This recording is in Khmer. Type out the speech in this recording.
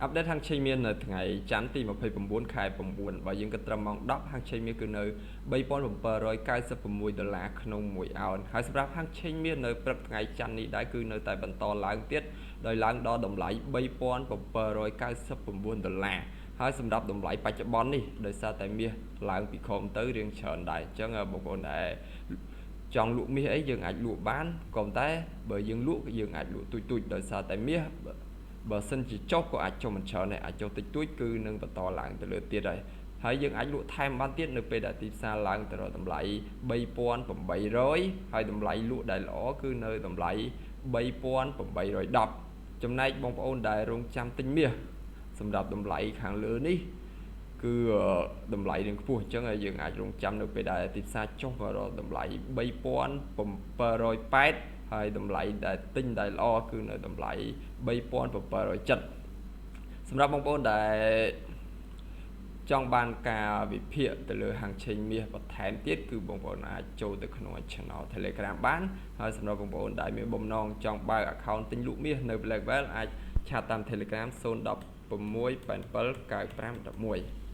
update ហាងឆេងមាននៅថ្ងៃច័ន្ទទី29ខែ9បើយើងគិតត្រឹមម៉ោង10ហាងឆេងមានគឺនៅ$3,796ក្នុង1អោនហើយសម្រាប់ហាងឆេងមាននៅព្រឹកថ្ងៃច័ន្ទនេះដែរគឺនៅតែបន្តឡើងទៀតដោយឡើងដល់តម្លៃ$3,799ហើយសម្រាប់តម្លៃបច្ចុប្បន្ននេះដោយសារតែមាសឡើងពីខមទៅរៀងច្រើនដែរអញ្ចឹងបងប្អូនដែលចង់លក់មាសអីយើងអាចលក់បានក៏តែបើយើងលក់យើងអាចលក់ទូចដោយសារតែមាសបើសិនជាចុះក៏អាចចុះមិនច្រើនដែរអាចចុះតិចតួចគឺនឹងបន្តឡើងទៅលើទៀតហើយយើងអាចលក់ថែមបានទៀតនៅពេលដែលទីផ្សារឡើងទៅដល់តម្លៃ$3,800ហើយតម្លៃលក់ដែលល្អគឺនៅតម្លៃ$3,810ចំណែកបងប្អូនដែលរងចាំទិញមាសសម្រាប់តម្លៃខាងលើនេះគឺតម្លៃនឹងខ្ពស់អញ្ចឹងយើងអាចរងចាំនៅពេលដែលទីផ្សារចុះមកដល់តម្លៃ$3,780ហើយតម្លៃដែលទិញដែលល្អគឺនៅតម្លៃ$3,770សម្រាប់បងប្អូនដែលចង់បានការវិភាគទៅលើហាងឆេងមាសបន្ថែមទៀតគឺបងប្អូនអាចចូលទៅក្នុង Channel Telegram បានហើយសម្រាប់បងប្អូនដែលមានបំណងចង់បើក account ទិញលក់មាសនៅ Blackwell អាចឆាតតាម Telegram 016879511